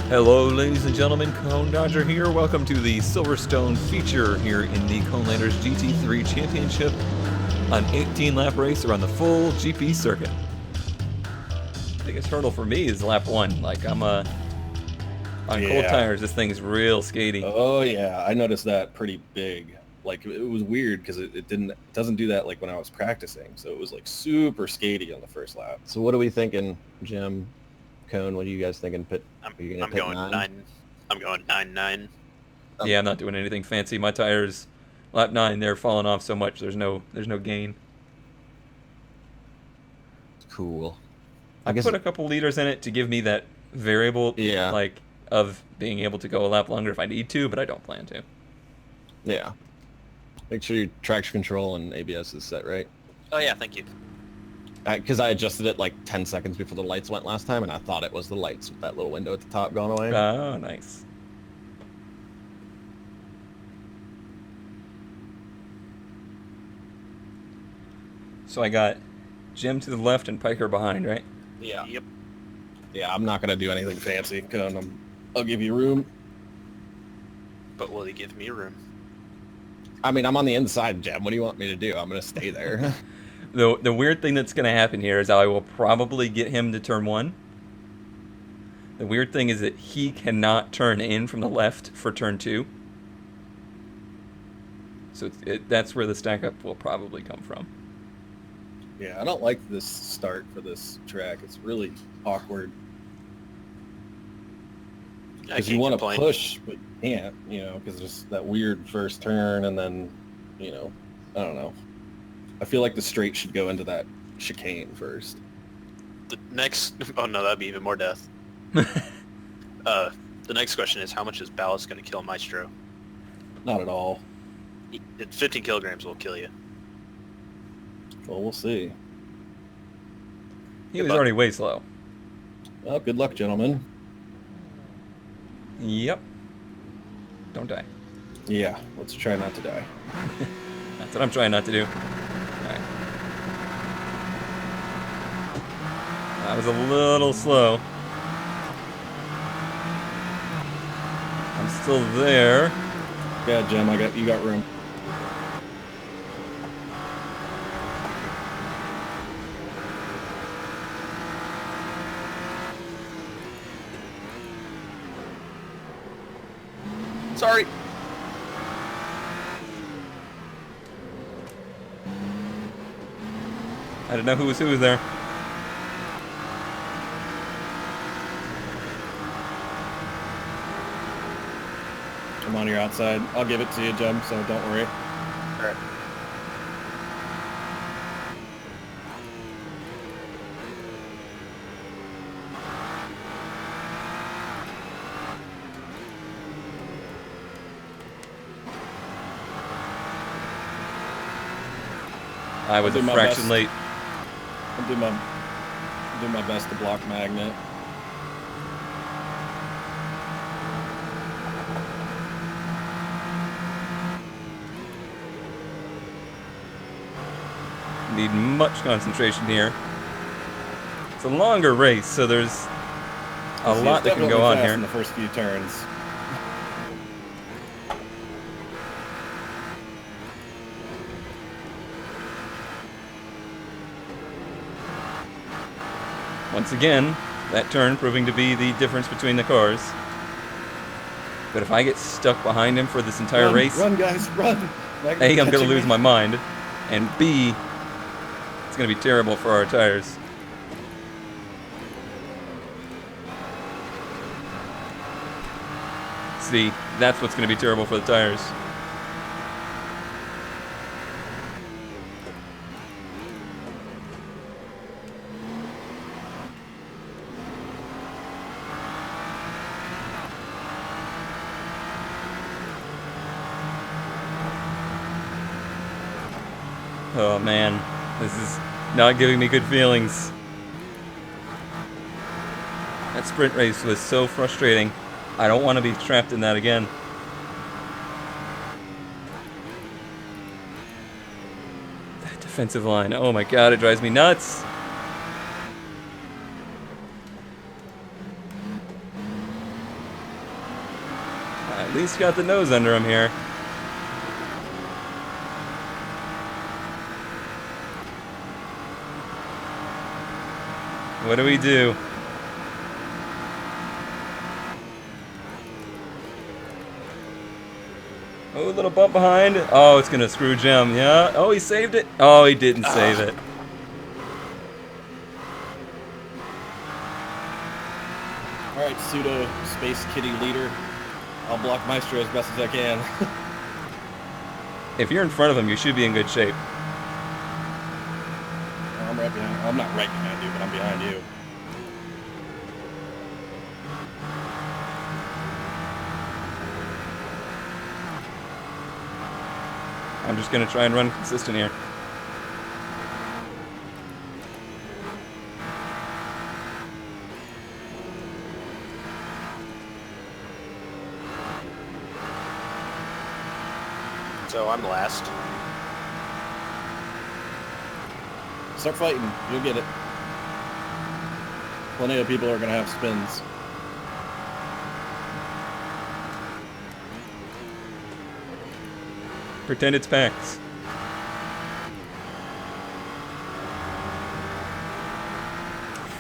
Hello, ladies and gentlemen, Conelanders here. Welcome to the Silverstone feature here in the Conelanders GT3 Championship, an 18-lap race around the full GP circuit. Biggest hurdle for me is lap 1. Like, I'm on cold tires, this thing's real skatey. Oh yeah, I noticed that pretty big. Like it was weird because it doesn't do that like when I was practicing. So it was like super skatey on the first lap. So what are we thinking, Jim? Cone, what are you guys thinking? I'm going 9. I'm going 9-9. Yeah, I'm not doing anything fancy. My tires, lap 9, they're falling off so much. There's no gain. Cool. I put a couple liters in it to give me that variable, like of being able to go a lap longer if I need to, but I don't plan to. Yeah. Make sure your traction control and ABS is set right. Oh yeah, thank you. Because I adjusted it like 10 seconds before the lights went last time, and I thought it was the lights with that little window at the top going away. Oh, nice. So I got Jim to the left and Piker behind, right? Yeah. Yep. Yeah, I'm not gonna do anything fancy. I'll give you room. But will he give me room? I mean, I'm on the inside, Jim. What do you want me to do? I'm gonna stay there. The weird thing that's going to happen here is I will probably get him to turn 1. The weird thing is that he cannot turn in from the left for turn 2. So that's where the stack up will probably come from. Yeah, I don't like this start for this track. It's really awkward. Because you want to push, but you can't, because there's that weird first turn, and then, I don't know. I feel like the straight should go into that chicane first. The next... Oh no, that'd be even more death. The next question is, how much is ballast going to kill Maestro? Not at all. 15 kilograms will kill you. Well, we'll see. He was already way slow. Well, good luck, gentlemen. Yep. Don't die. Yeah, let's try not to die. That's what I'm trying not to do. Alright. That was a little slow. I'm still there. Yeah, Jim, you got room. Sorry. I didn't know who was there. I'm on your outside. I'll give it to you, Jim, so don't worry. All right. I was a fraction late. I'll do my best to block Magnet. Need much concentration here. It's a longer race, so there's a lot that can go on here. In the first few turns. Once again, that turn proving to be the difference between the cars. But if I get stuck behind him for this entire race... Run, guys, run! A, I'm going to lose my mind. And B, it's going to be terrible for our tires. See, that's what's going to be terrible for the tires. Oh man, this is not giving me good feelings. That sprint race was so frustrating. I don't want to be trapped in that again. That defensive line, oh my god, it drives me nuts. At least got the nose under him here. What do we do? Oh, a little bump behind. Oh, it's going to screw Jim. Yeah. Oh, he saved it. Oh, he didn't save it. All right, pseudo space kitty leader. I'll block Maestro as best as I can. If you're in front of him, you should be in good shape. I'm right behind. I'm not right behind you, but I'm behind you. I'm just going to try and run consistent here. So I'm last. Start fighting. You'll get it. Plenty of people are going to have spins. Pretend it's PAX.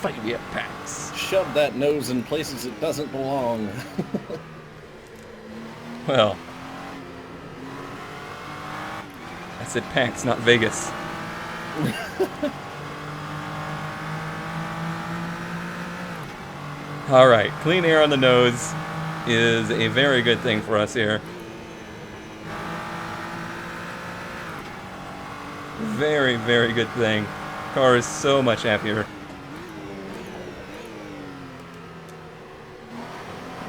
Fight me at PAX. Shove that nose in places it doesn't belong. Well, I said PAX, not Vegas. All right, clean air on the nose is a very good thing for us here. Very, very good thing. Car is so much happier.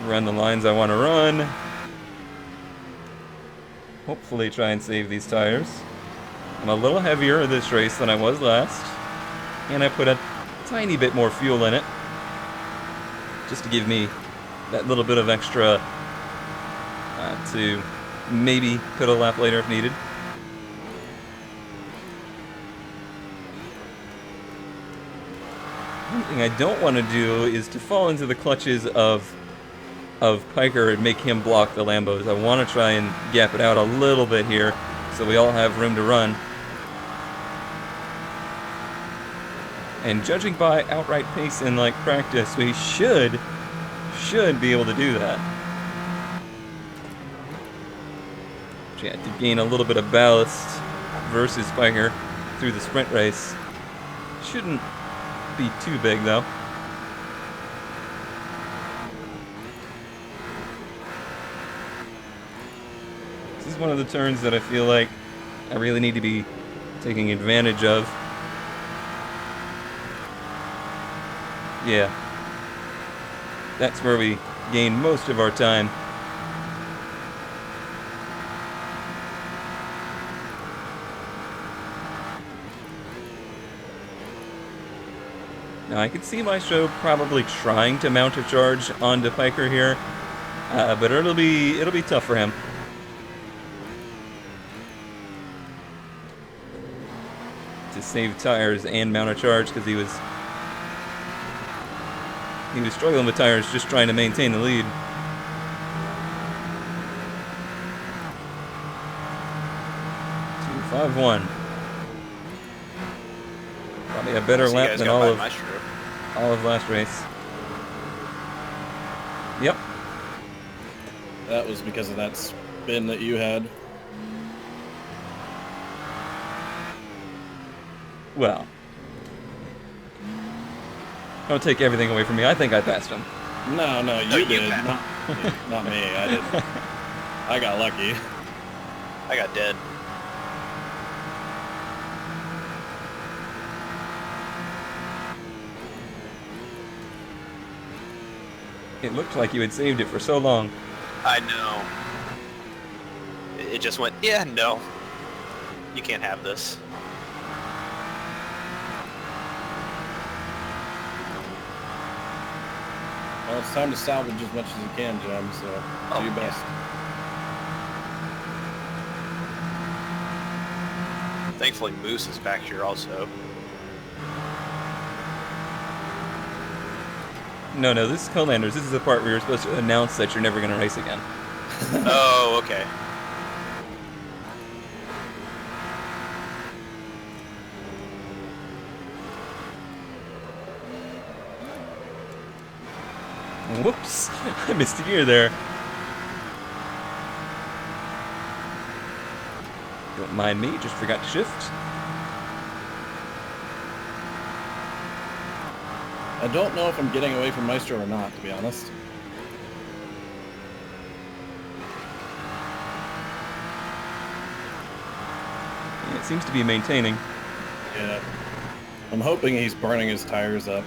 Run the lines I want to run. Hopefully try and save these tires. I'm a little heavier this race than I was last. And I put a tiny bit more fuel in it. Just to give me that little bit of extra to maybe put a lap later if needed. One thing I don't want to do is to fall into the clutches of Piker and make him block the Lambos. I want to try and gap it out a little bit here so we all have room to run. And judging by outright pace in like practice, we should be able to do that. Yeah, to gain a little bit of ballast versus Piker through the sprint race. Shouldn't be too big though. This is one of the turns that I feel like I really need to be taking advantage of. Yeah. That's where we gain most of our time. Now I could see Maestro probably trying to mount a charge onto Piker here, but it'll be tough for him. To save tires and mount a charge because he was struggling with tires just trying to maintain the lead. Two, 5-1. Probably a better lap than all of last race. Yep. That was because of that spin that you had. Well, don't take everything away from me. I think I passed him. No, you did. Not me. I didn't. I got lucky. I got dead. It looked like you had saved it for so long. I know. It just went, yeah, no. You can't have this. Well, it's time to salvage as much as you can, Jim, so do your best. Thankfully, Moose is back here also. No, this is Conelanders. This is the part where you're supposed to announce that you're never going to race again. Oh, okay. Whoops! I missed a gear there. Don't mind me, just forgot to shift. I don't know if I'm getting away from Maestro or not, to be honest. Yeah, it seems to be maintaining. Yeah. I'm hoping he's burning his tires up.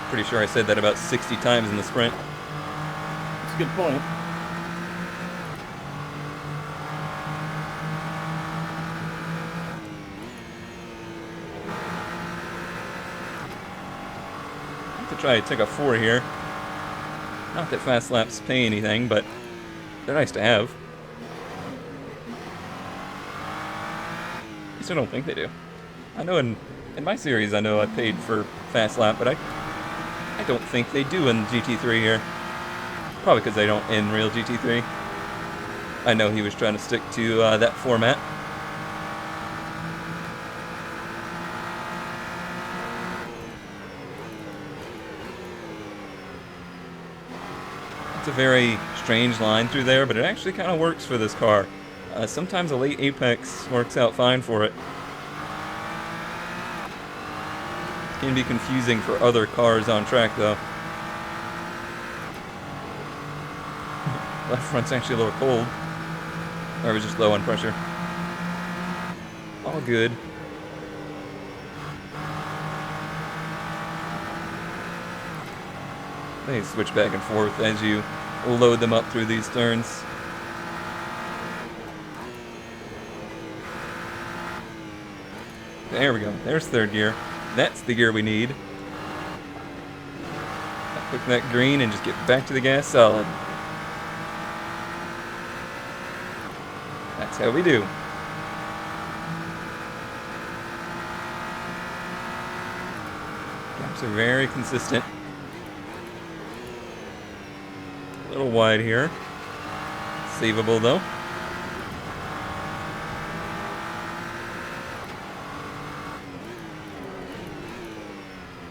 Pretty sure I said that about 60 times in the sprint. That's a good point. To try to take a 4 here. Not that fast laps pay anything, but they're nice to have. At least I don't think they do. I know in my series, I know I paid for fast lap, but I don't think they do in GT3 here. Probably because they don't in real GT3. I know he was trying to stick to that format. It's a very strange line through there, but it actually kind of works for this car. Sometimes a late apex works out fine for it. It can be confusing for other cars on track, though. Left front's actually a little cold. Or it was just low on pressure. All good. They switch back and forth as you load them up through these turns. There we go. There's third gear. That's the gear we need. Click that green and just get back to the gas solid. That's how we do. Gaps are very consistent. A little wide here. Savable though.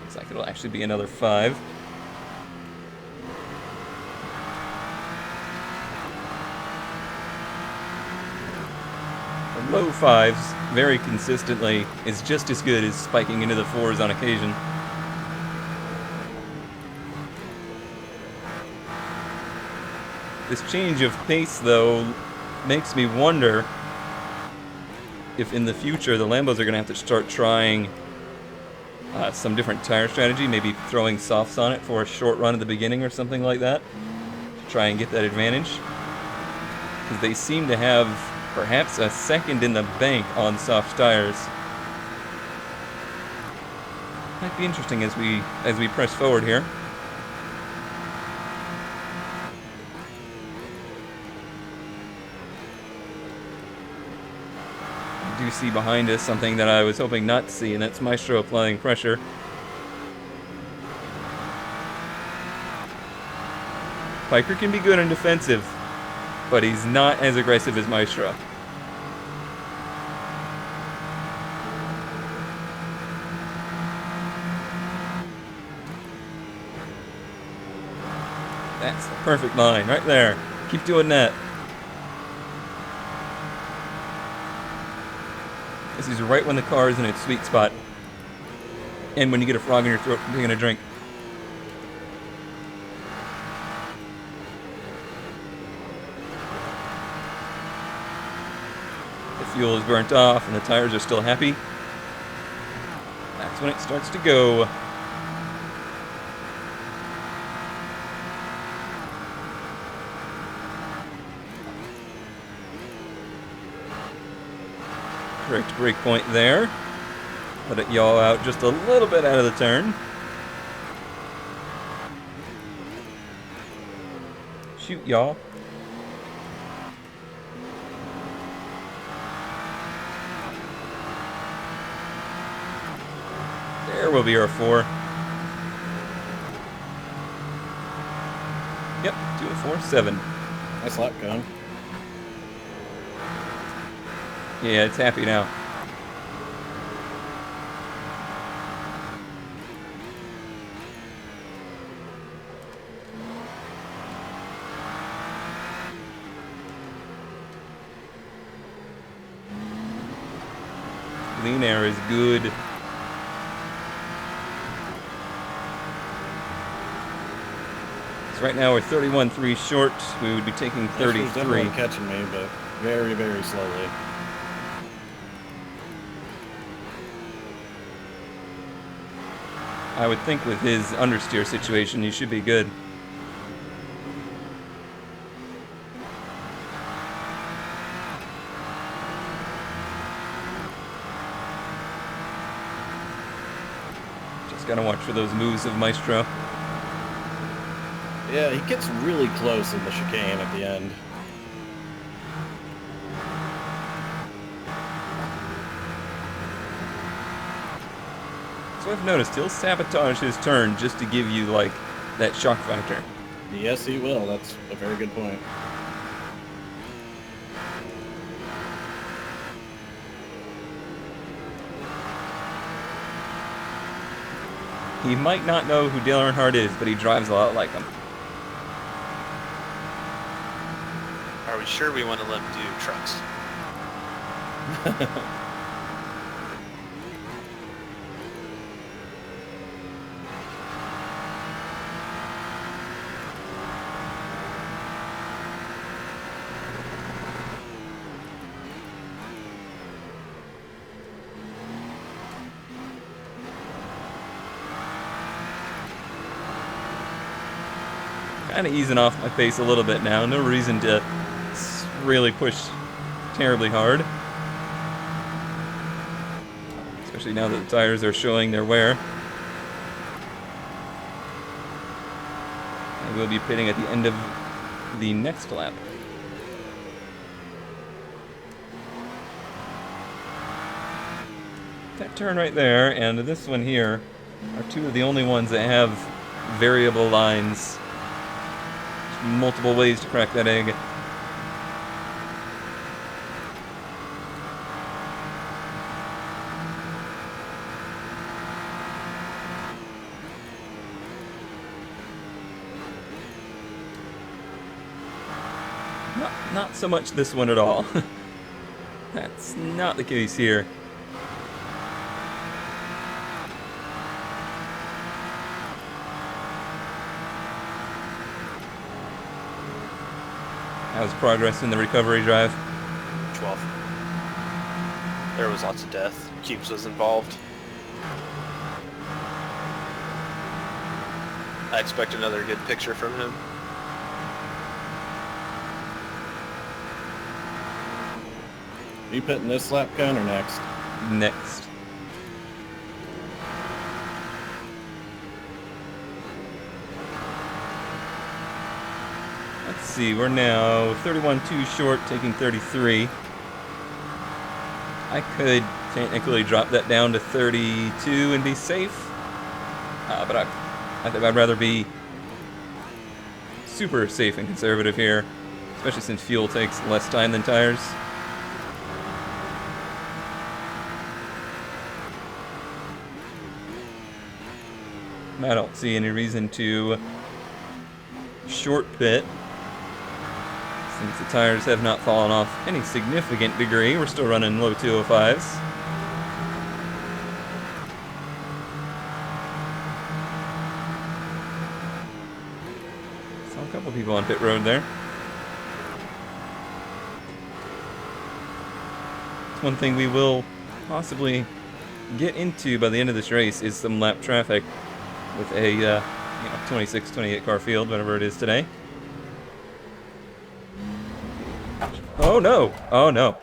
Looks like it'll actually be another 5. The low 5s very consistently is just as good as spiking into the 4s on occasion. This change of pace, though, makes me wonder if in the future the Lambos are going to have to start trying some different tire strategy, maybe throwing softs on it for a short run at the beginning or something like that, to try and get that advantage. Because they seem to have perhaps a second in the bank on soft tires. Might be interesting as we press forward here. I do see behind us something that I was hoping not to see, and that's Maestro applying pressure. Piker can be good and defensive, but he's not as aggressive as Maestro. That's the perfect line right there. Keep doing that. This is right when the car is in its sweet spot. And when you get a frog in your throat from taking a drink. The fuel is burnt off and the tires are still happy. That's when it starts to go. Correct brake point there. Let it yaw out just a little bit out of the turn. Shoot, y'all. There will be our 4. 1:04.7. Nice lap, Cone. Yeah, it's happy now. Clean air is good. So right now we're 31.3 short. We would be taking There's 33. definitely catching me, but very, very slowly. I would think with his understeer situation, he should be good. Just gotta watch for those moves of Maestro. Yeah, he gets really close in the chicane at the end. So I've noticed he'll sabotage his turn just to give you, like, that shock factor. Yes, he will. That's a very good point. He might not know who Dale Earnhardt is, but he drives a lot like him. Are we sure we want to let him do trucks? Kind of easing off my pace a little bit now. No reason to really push terribly hard. Especially now that the tires are showing their wear. I will be pitting at the end of the next lap. That turn right there and this one here are two of the only ones that have variable lines. Multiple ways to crack that egg. Not so much this one at all. That's not the case here. How's progress in the recovery drive? 12. There was lots of death. Cubes was involved. I expect another good picture from him. Are you pitting this lap, Cone, or next? Next. Let's see, we're now 31.2 short, taking 33. I could technically drop that down to 32 and be safe, but I think I'd rather be super safe and conservative here, especially since fuel takes less time than tires. I don't see any reason to short pit since the tires have not fallen off any significant degree. We're still running low 205s. Saw a couple people on pit road there. One thing we will possibly get into by the end of this race is some lap traffic with a 26, 28 car field, whatever it is today. Oh no! Oh no!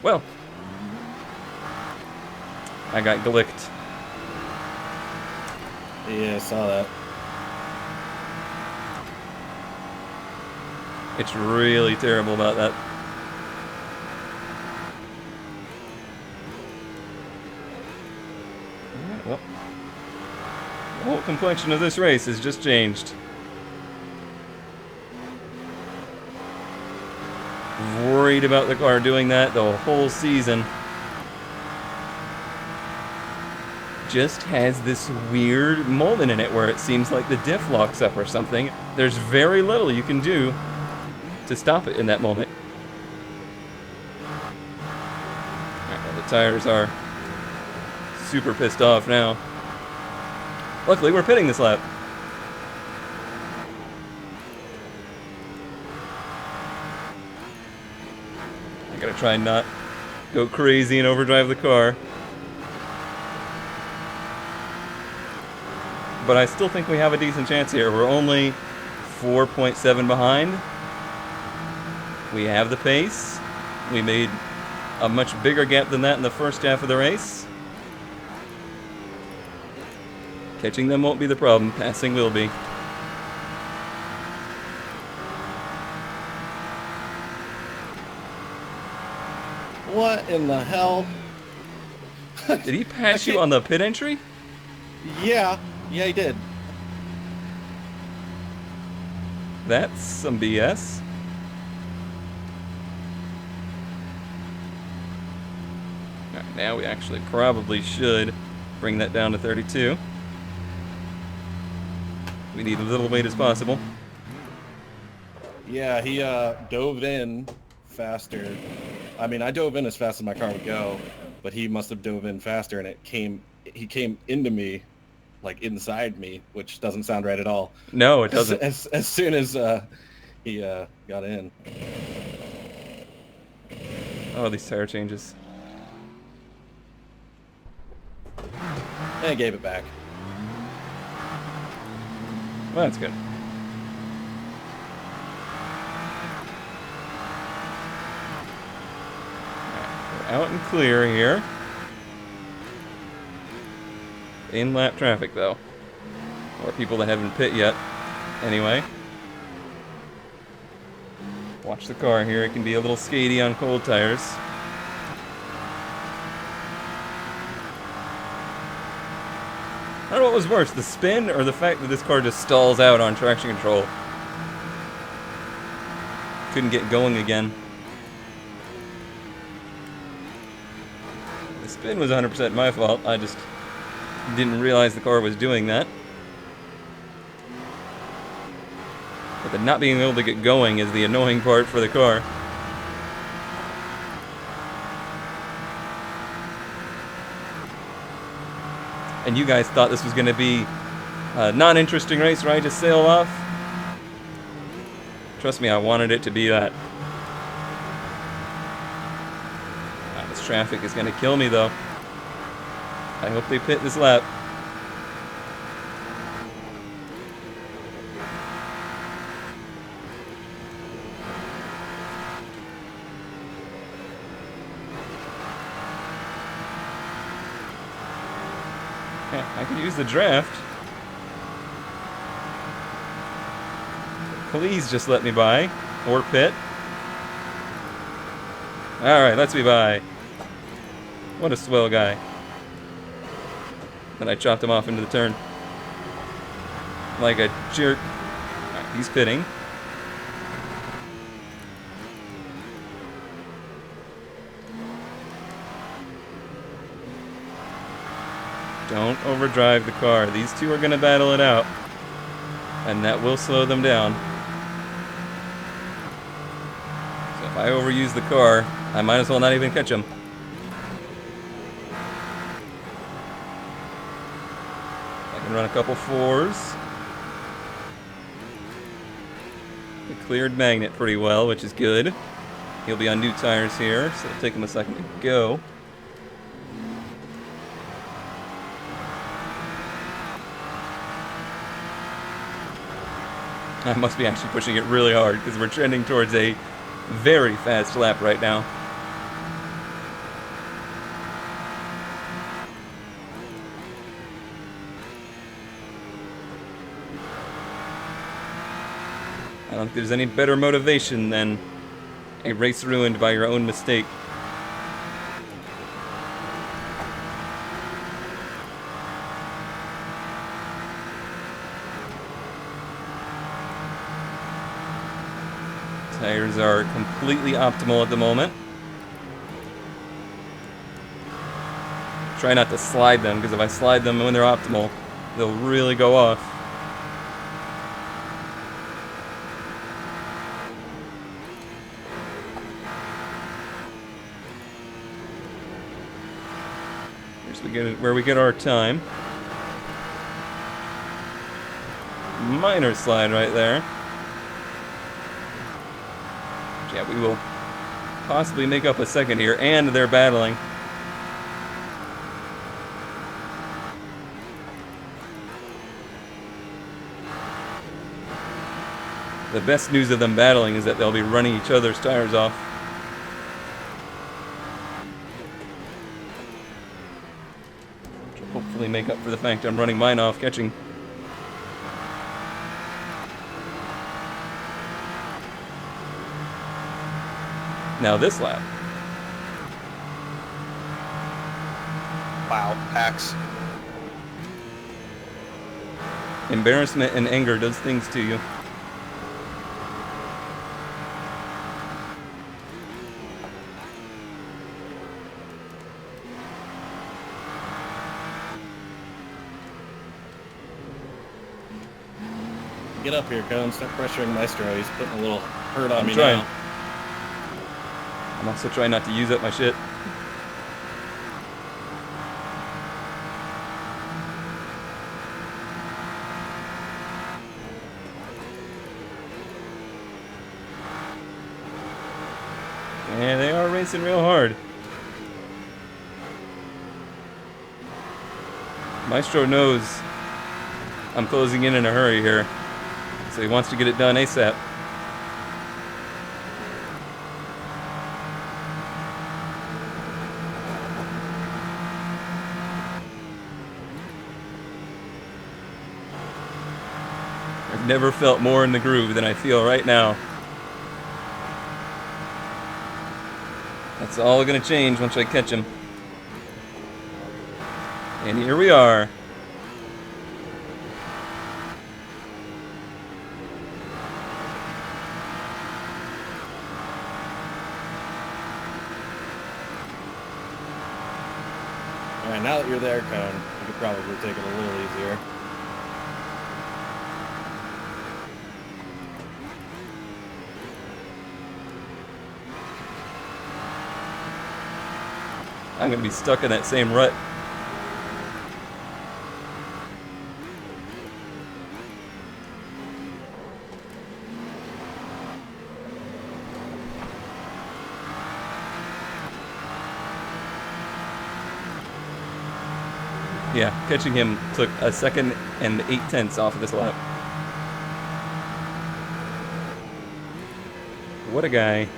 Well, I got glicked. Yeah, I saw that. It's really terrible about that. Well, the whole complexion of this race has just changed. Worried about the car doing that the whole season. Just has this weird moment in it where it seems like the diff locks up or something. There's very little you can do to stop it in that moment. Alright, well, the tires are super pissed off now. Luckily, we're pitting this lap. I gotta try and not go crazy and overdrive the car. But I still think we have a decent chance here. We're only 4.7 behind. We have the pace. We made a much bigger gap than that in the first half of the race. Catching them won't be the problem. Passing will be. What in the hell? Did he pass you on the pit entry? Yeah, he did. That's some BS. Alright, now we actually probably should bring that down to 32. We need as little weight as possible. Yeah, he dove in faster. I mean, I dove in as fast as my car would go, but he must have dove in faster, and he came into me, like inside me, which doesn't sound right at all. No, it doesn't. As soon as he got in. Oh, these tire changes. And gave it back. Well, that's good. Alright, we're out and clear here. In-lap traffic, though. Or people that haven't pit yet. Anyway. Watch the car here. It can be a little skatey on cold tires. I don't know what was worse, the spin or the fact that this car just stalls out on traction control. Couldn't get going again. The spin was 100% my fault. I just didn't realize the car was doing that. But the not being able to get going is the annoying part for the car. And you guys thought this was going to be a non-interesting race where I just sail off? Trust me, I wanted it to be that. This traffic is going to kill me, though. I hope they pit this lap. I could use the draft. Please just let me by. Or pit. Alright, let's be by. What a swell guy. Then I chopped him off into the turn. Like a jerk. Alright, he's pitting. Don't overdrive the car. These two are going to battle it out. And that will slow them down. So if I overuse the car, I might as well not even catch them. I can run a couple fours. I cleared Magnet pretty well, which is good. He'll be on new tires here, so it'll take him a second to go. I must be actually pushing it really hard because we're trending towards a very fast lap right now. I don't think there's any better motivation than a race ruined by your own mistake. Tires are completely optimal at the moment. Try not to slide them, because if I slide them when they're optimal, they'll really go off. Here's where we get our time. Minor slide right there. Yeah, we will possibly make up a second here, and they're battling. The best news of them battling is that they'll be running each other's tires off. Which will hopefully make up for the fact I'm running mine off, catching. Now this lap. Wow, hacks. Embarrassment and anger does things to you. Get up here, Cone. Start pressuring Maestro. He's putting a little hurt on me trying. now. I'm also trying not to use up my shit. And they are racing real hard. Maestro knows I'm closing in a hurry here, so he wants to get it done ASAP. I've never felt more in the groove than I feel right now. That's all gonna change once I catch him. And here we are. Alright, now that you're there, Cone, you could probably take it a little easier. I'm gonna be stuck in that same rut. Yeah, catching him took a second and 8/10 off of this lap. What a guy.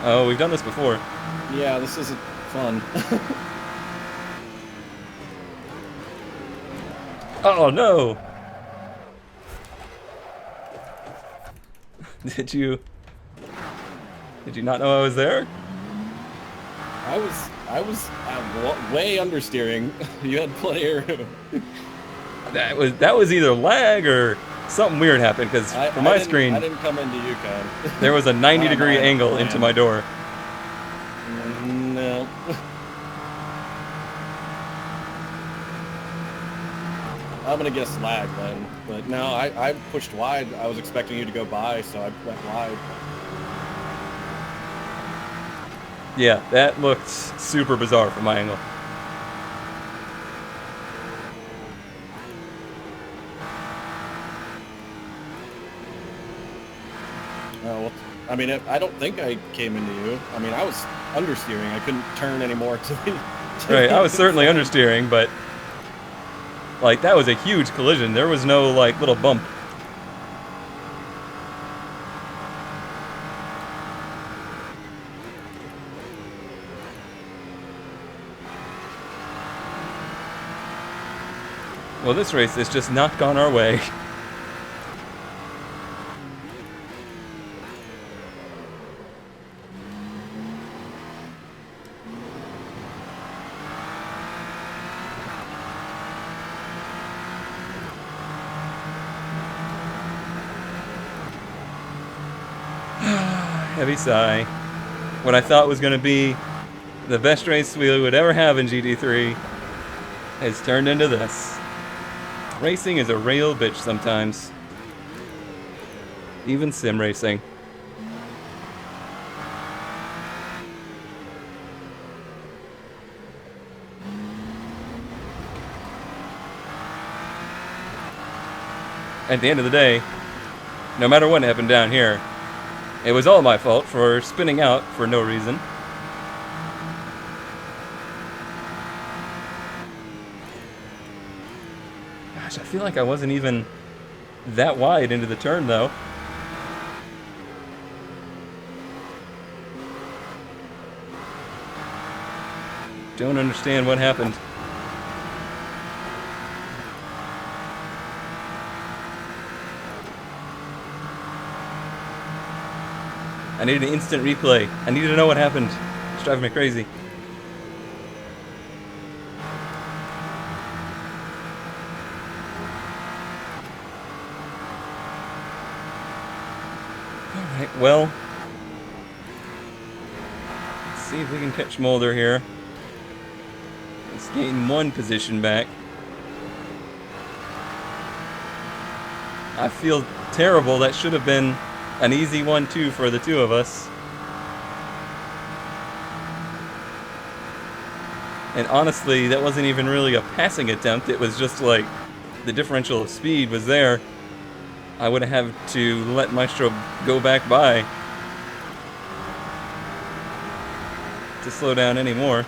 Oh, we've done this before. Yeah, this isn't fun. Oh no! Did you not know I was there? I was way understeering. You had plenty of room. That was either lag or something weird happened, because from my screen I didn't come into you, Cone. there was a 90-degree angle into my door. No. I'm gonna guess lag then, but no, I pushed wide. I was expecting you to go by, so I went wide. Yeah, that looked super bizarre from my angle. Well, I mean, I don't think I came into you. I mean, I was understeering. I couldn't turn anymore to the... Right, I was certainly understeering, but like that was a huge collision. There was no like little bump. Well, this race has just not gone our way. Heavy sigh. What I thought was going to be the best race we would ever have in GT3 has turned into this. Racing is a real bitch sometimes. Even sim racing. At the end of the day, no matter what happened down here, it was all my fault for spinning out for no reason. Gosh, I feel like I wasn't even that wide into the turn, though. Don't understand what happened. I needed an instant replay. I needed to know what happened. It's driving me crazy. Alright, well. Let's see if we can catch Mulder here. Let's gain one position back. I feel terrible. That should have been an easy 1-2 for the two of us. And honestly, that wasn't even really a passing attempt. It was just like the differential of speed was there. I would have to let Maestro go back by to slow down anymore.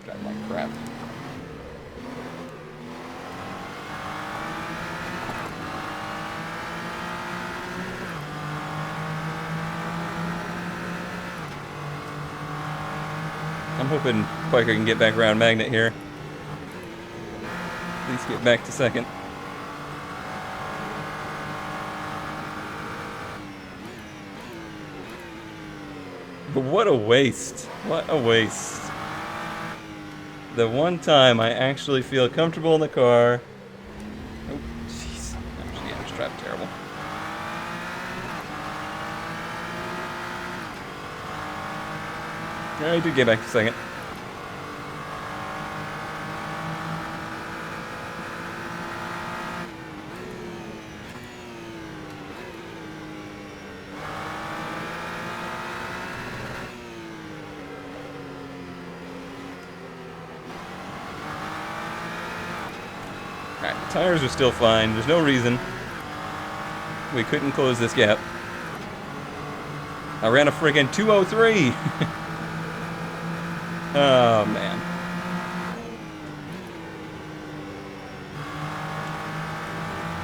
Drive like crap. I'm hoping Piker can get back around Magnet here. At least get back to second. But what a waste. What a waste. The one time I actually feel comfortable in the car. Oh, jeez. Actually, I'm strapped terrible. I did get back to second. Alright, the tires are still fine. There's no reason we couldn't close this gap. I ran a friggin' 203! Oh, man.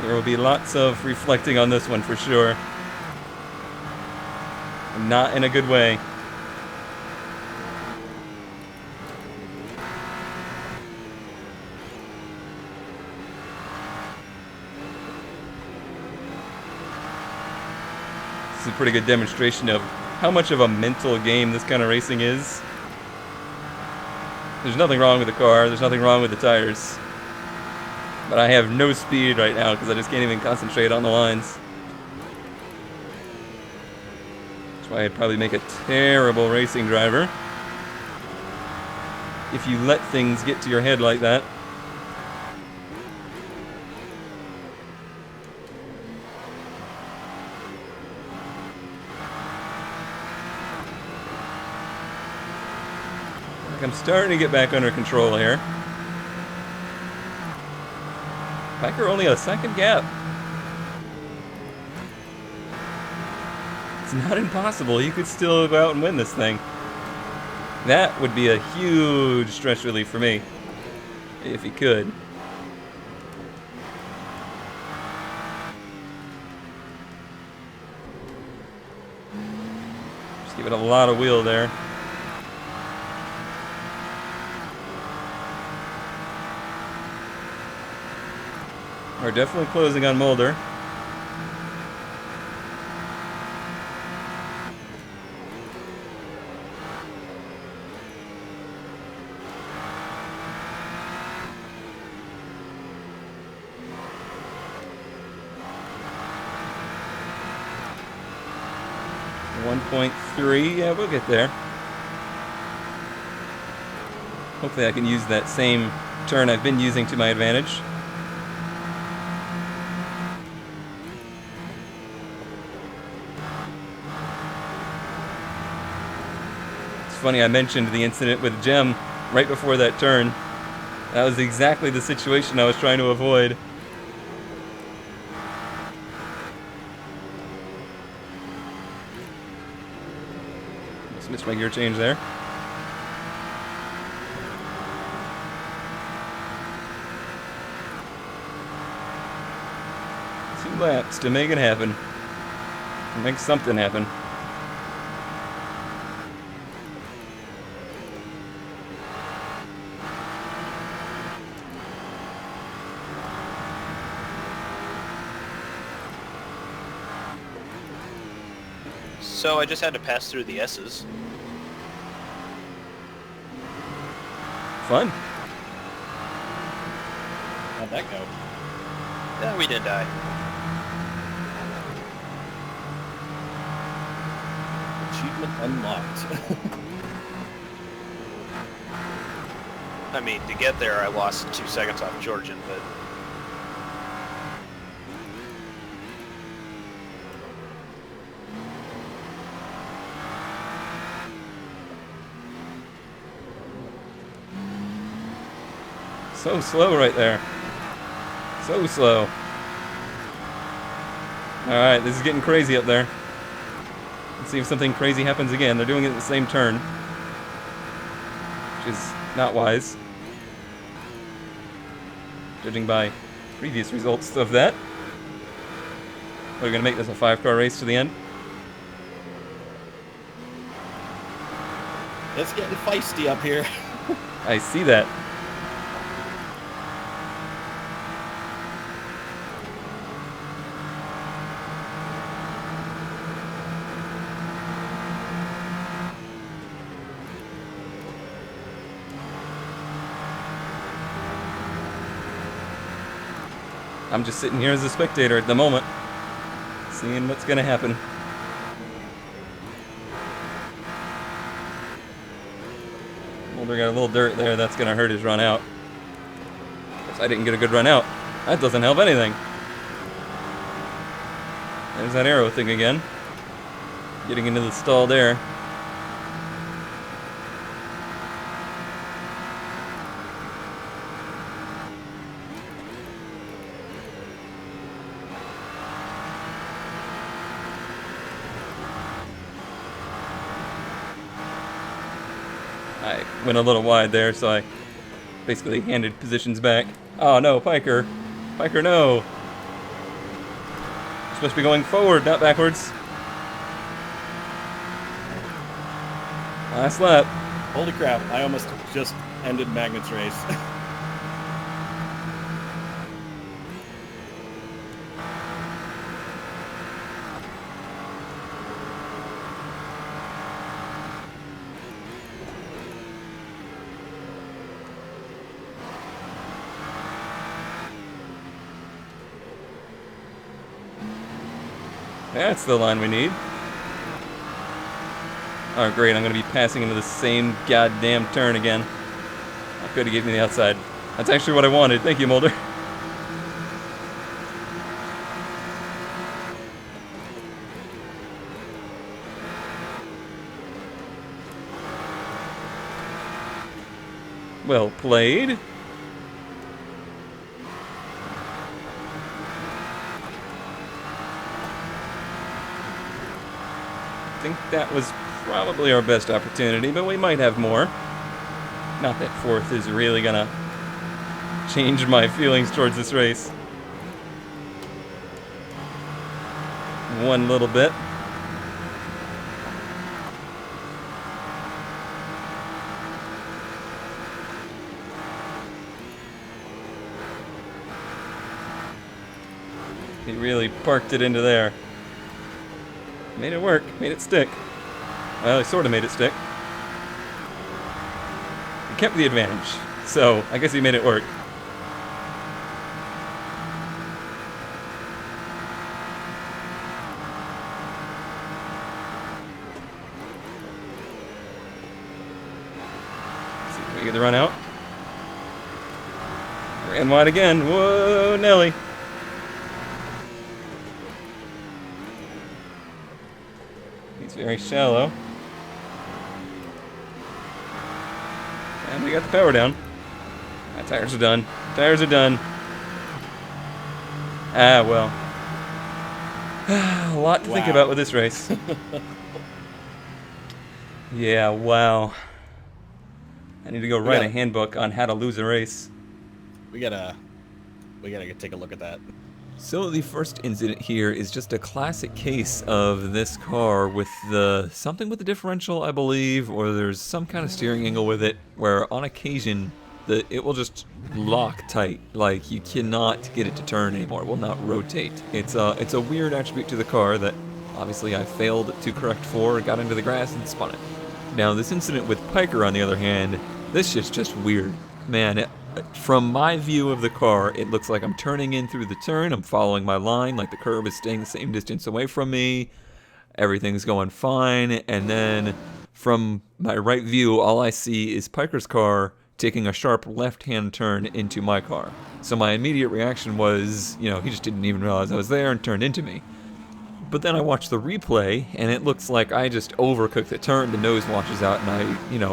There will be lots of reflecting on this one for sure. Not in a good way. This is a pretty good demonstration of how much of a mental game this kind of racing is. There's nothing wrong with the car, there's nothing wrong with the tires. But I have no speed right now because I just can't even concentrate on the lines. That's why I'd probably make a terrible racing driver if you let things get to your head like that. I'm starting to get back under control here. Piker only a second gap. It's not impossible. He could still go out and win this thing. That would be a huge stress relief for me, if he could. Just give it a lot of wheel there. We're definitely closing on Mulder. .3, yeah, we'll get there. Hopefully I can use that same turn I've been using to my advantage. It's funny, I mentioned the incident with Jem right before that turn. That was exactly the situation I was trying to avoid. Just missed my gear change there. 2 laps to make it happen. Make something happen. So I just had to pass through the S's. Fun. How'd that go? Yeah, we didn't die. Achievement unlocked. I mean, to get there, I lost 2 seconds off Georgian, but So slow right there. So slow. Alright, this is getting crazy up there. Let's see if something crazy happens again. They're doing it at the same turn, which is not wise, judging by previous results of that. We're going to make this a 5-car race to the end. It's getting feisty up here. I see that. I'm just sitting here as a spectator at the moment, seeing what's going to happen. Mulder got a little dirt there. That's going to hurt his run out. Guess I didn't get a good run out. That doesn't help anything. There's that arrow thing again. Getting into the stall there. I went a little wide there, so I basically handed positions back. Oh no, Piker. Piker, no. You're supposed to be going forward, not backwards. Last lap. Holy crap, I almost just ended Magnet's race. That's the line we need. Oh, great, I'm going to be passing into the same goddamn turn again. I could have given me the outside. That's actually what I wanted. Thank you, Mulder. Well played. I think that was probably our best opportunity, but we might have more. Not that 4th is really gonna change my feelings towards this race. One little bit. really parked it into there. Made it work. Made it stick. Well, he sort of made it stick. He kept the advantage. So, I guess he made it work. Let's see, can we get the run out? Ran wide again. Whoa, Nelly. He's very shallow. And we got the power down. My tires are done. Tires are done. Ah, well. A lot to think about with this race. Yeah, wow. I need to go write a handbook on how to lose a race. We gotta take a look at that. So the first incident here is just a classic case of this car with something with the differential, I believe, or there's some kind of steering angle with it where on occasion it will just lock tight. Like you cannot get it to turn anymore. It will not rotate. It's a weird attribute to the car that obviously I failed to correct for, got into the grass and spun it. Now this incident with Piker, on the other hand, this shit's just weird. Man, from my view of the car, it looks like I'm turning in through the turn. I'm following my line, like the curb is staying the same distance away from me. Everything's going fine. And then from my right view, all I see is Piker's car taking a sharp left-hand turn into my car. So my immediate reaction was, he just didn't even realize I was there and turned into me. But then I watched the replay, and it looks like I just overcooked the turn. The nose washes out, and I,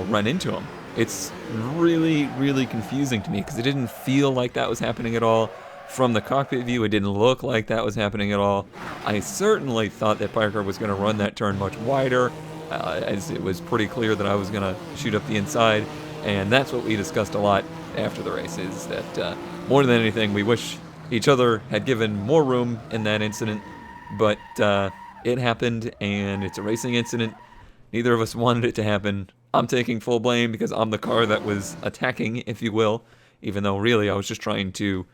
run into him. It's really, really confusing to me because it didn't feel like that was happening at all. From the cockpit view, it didn't look like that was happening at all. I certainly thought that Piker was going to run that turn much wider, as it was pretty clear that I was going to shoot up the inside. And that's what we discussed a lot after the race, is that more than anything, we wish each other had given more room in that incident. But it happened, and it's a racing incident. Neither of us wanted it to happen. I'm taking full blame because I'm the car that was attacking, if you will, even though really I was just trying to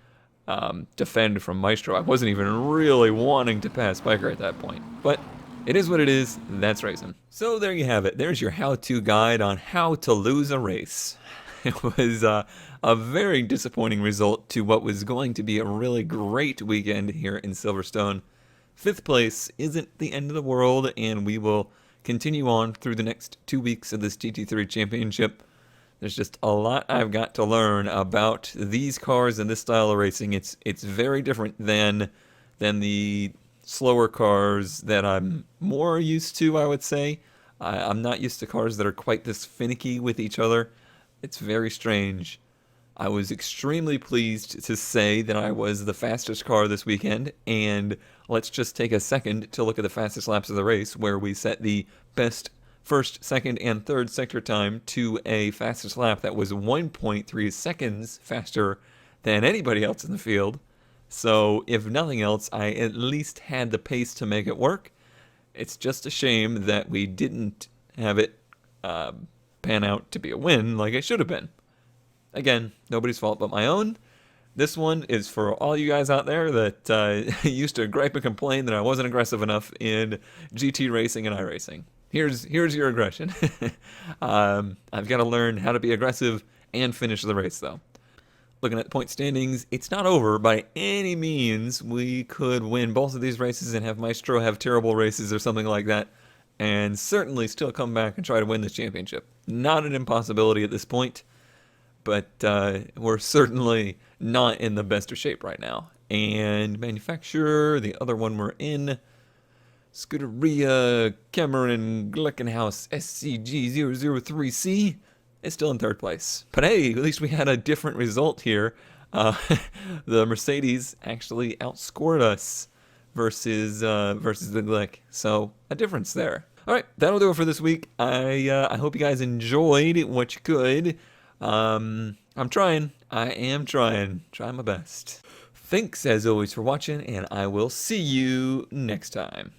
defend from Maestro. I wasn't even really wanting to pass Piker at that point. But it is what it is. That's racing. So there you have it. There's your how-to guide on how to lose a race. It was a very disappointing result to what was going to be a really great weekend here in Silverstone. 5th place isn't the end of the world, and we will continue on through the next 2 weeks of this GT3 championship. There's just a lot I've got to learn about these cars and this style of racing. It's very different than the slower cars that I'm more used to, I would say. I'm not used to cars that are quite this finicky with each other. It's very strange. I was extremely pleased to say that I was the fastest car this weekend, and let's just take a second to look at the fastest laps of the race, where we set the best first, second, and third sector time to a fastest lap that was 1.3 seconds faster than anybody else in the field. So, if nothing else, I at least had the pace to make it work. It's just a shame that we didn't have it pan out to be a win like it should have been. Again, nobody's fault but my own. This one is for all you guys out there that used to gripe and complain that I wasn't aggressive enough in GT racing and iRacing. Here's your aggression. I've got to learn how to be aggressive and finish the race, though. Looking at the point standings, it's not over by any means. We could win both of these races and have Maestro have terrible races or something like that, and certainly still come back and try to win this championship. Not an impossibility at this point. But we're certainly not in the best of shape right now. And manufacturer, the other one we're in, Scuderia Cameron Glickenhaus SCG003C, is still in 3rd place. But hey, at least we had a different result here. The Mercedes actually outscored us versus the Glick. So a difference there. All right, that'll do it for this week. I hope you guys enjoyed what you could. I'm trying. I am trying my best. Thanks as always for watching, and I will see you next time.